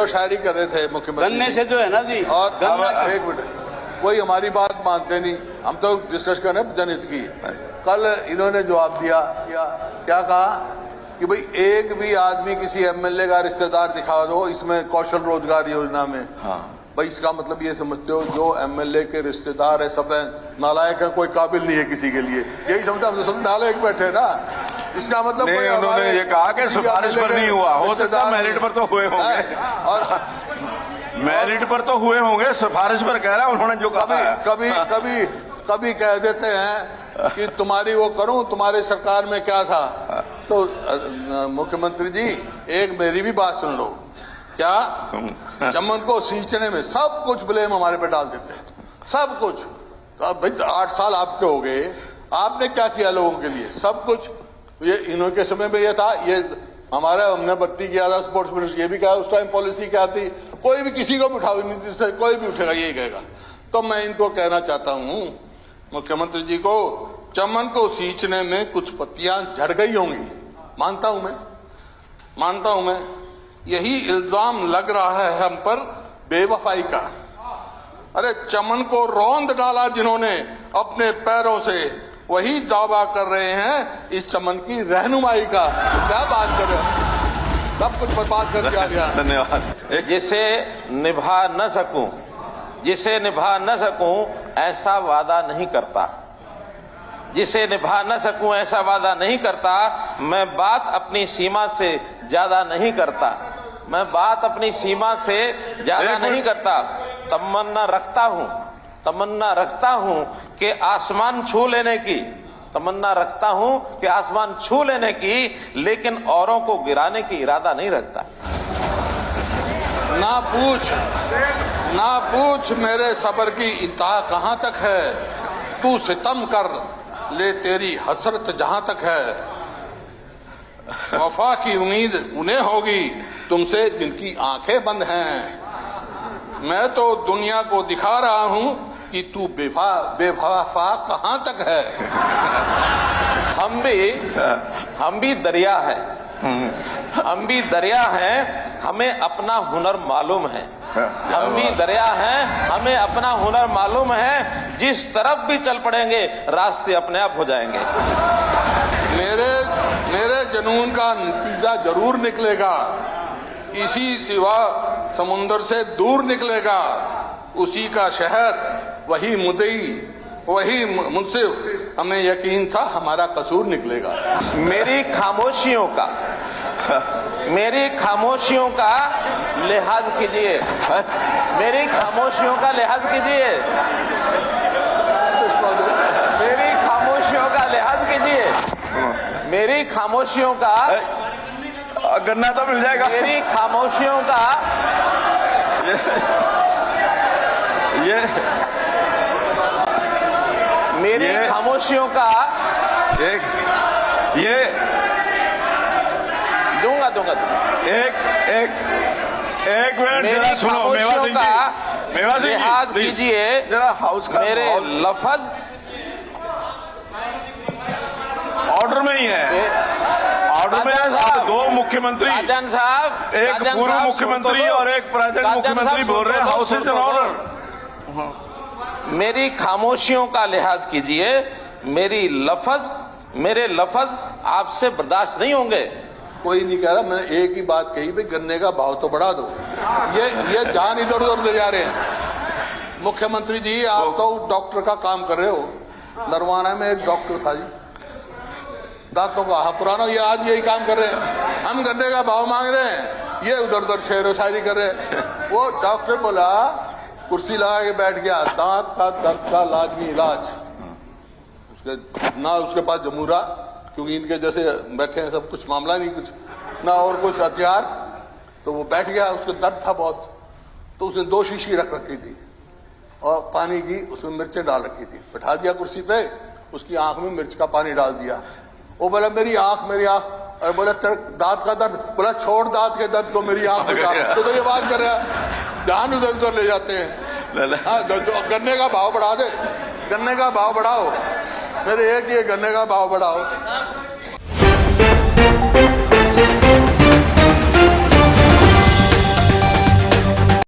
शेरो शायरी कर रहे थे मुख्यमंत्री गन्ने से जो है ना जी, और एक मिनट, कोई हमारी बात मानते नहीं, हम तो डिस्कस कर रहे हैं जनहित की। कल इन्होंने जवाब दिया, क्या कहा कि भाई एक भी आदमी किसी एमएलए का रिश्तेदार दिखा दो इसमें कौशल रोजगार योजना में। हाँ भाई, इसका मतलब ये समझते हो जो एमएलए के रिश्तेदार है सब नालायक है, कोई काबिल नहीं है किसी के लिए, यही समझता, हम तो सब नालायक बैठे ना। इसका मतलब नहीं, उन्होंने ये कहा कि सिफारिश पर नहीं हुआ, हो सकता है मेरिट पर तो हुए होंगे, और मेरिट पर तो हुए होंगे, सिफारिश पर कह रहा है उन्होंने जो कहा। कभी कह देते हैं कि तुम्हारी वो करूं, तुम्हारी सरकार में क्या था। तो मुख्यमंत्री जी एक मेरी भी बात सुन लो, क्या चमन को सींचने में सब कुछ ब्लेम हमारे पे डाल देते हैं, सब कुछ। तो भाई 8 साल आपके हो गए, आपने क्या किया लोगों के लिए? सब कुछ। ये इन्होंने समय में ये था, ये हमारा हमने भर्ती किया था स्पोर्ट्स मिनिस्टर, ये भी कहा उस टाइम पॉलिसी क्या थी, कोई भी किसी को भी उठाओ, नीति कोई भी उठेगा यही कहेगा। तो मैं इनको कहना चाहता हूं मुख्यमंत्री जी को, चमन को सींचने में कुछ पत्तियां झड़ गई होंगी, मानता हूं मैं, यही इल्जाम लग रहा है हम पर बेवफाई का। अरे चमन को रौंद डाला जिन्होंने अपने पैरों से, वही दावा कर रहे हैं इस चमन की रहनुमाई का। क्या बात कर रहे हैं, सब कुछ बर्बाद कर दिया। धन्यवाद। जिसे निभा न सकूं ऐसा वादा नहीं करता, जिसे निभा न सकूं ऐसा वादा नहीं करता। मैं बात अपनी सीमा से ज्यादा नहीं करता, मैं बात अपनी सीमा से ज्यादा नहीं करता। तमन्ना रखता हूं कि आसमान छू लेने की, तमन्ना रखता हूं कि आसमान छू लेने की, लेकिन औरों को गिराने की इरादा नहीं रखता। ना पूछ मेरे सब्र की इंतहा कहां तक है, तू सितम कर ले तेरी हसरत जहां तक है। वफा की उम्मीद उन्हें होगी तुमसे जिनकी आंखें बंद हैं। मैं तो दुनिया को दिखा रहा हूं कि तू बेवफा कहां तक है। हम भी दरिया है, हम भी दरिया हैं, हमें अपना हुनर मालूम है। हम भी दरिया हैं, हमें अपना हुनर मालूम है। जिस तरफ भी चल पड़ेंगे रास्ते अपने आप हो जाएंगे। मेरे जुनून का नतीजा जरूर निकलेगा, इसी सिवा समुंदर से दूर निकलेगा। उसी का शहर, वही मुद्दई, वही मुंसिफ, हमें यकीन था हमारा कसूर निकलेगा। मेरी खामोशियों का लिहाज कीजिए, मेरी खामोशियों का लिहाज कीजिए, मेरी खामोशियों का लिहाज कीजिए, मेरी खामोशियों का गन्ना तो मिल जाएगा। मेरी खामोशियों का मेरी खामोशियों का ये दूंगा। एक मिनट जरा सुनो, मेवा सिंह लिहाज कीजिए जरा हाउस का मेरे लफ्ज ऑर्डर में ही है, ऑर्डर में है। 2 मुख्यमंत्री, राजन साहब, एक पूर्व मुख्यमंत्री और एक प्रेजेंट मुख्यमंत्री बोल रहे हैं हाउस इज एन ऑर्डर। मेरी खामोशियों का लिहाज कीजिए, मेरे लफ्ज आपसे बर्दाश्त नहीं होंगे। कोई नहीं कह रहा, मैं एक ही बात कही, भाई गन्ने का भाव तो बढ़ा दो। ये जान इधर उधर ले जा रहे हैं। मुख्यमंत्री जी आप तो डॉक्टर का काम कर रहे हो। नरवाना में एक डॉक्टर था जी, दांतों का, पुराना, ये आज यही काम कर रहे हैं। हम गन्ने का भाव मांग रहे हैं, ये उधर उधर शेर व शायरी कर रहे हैं। वो डॉक्टर बोला, कुर्सी लगा के बैठ गया, दांत का दर्द का लाजमी इलाज। उसके पास जमूरा, क्योंकि इनके जैसे बैठे हैं सब, कुछ मामला नहीं, कुछ ना और कुछ हथियार। तो वो बैठ गया, उसको दर्द था बहुत, तो उसने 2 शीशी रख रखी थी और पानी की उसमें मिर्चें डाल रखी थी। बैठा दिया कुर्सी पे, उसकी आंख में मिर्च का पानी डाल दिया। वो बोला मेरी आंख। और बोला दांत का दर्द, बोला छोड़ दांत के दर्द को, मेरी आंख में डाल। तो ये बात कर रहा है, ध्यान उधर उधर ले जाते हैं। गन्ने का भाव बढ़ा दे, गन्ने का भाव बढ़ाओ, मेरे एक ये गन्ने का भाव बढ़ाओ।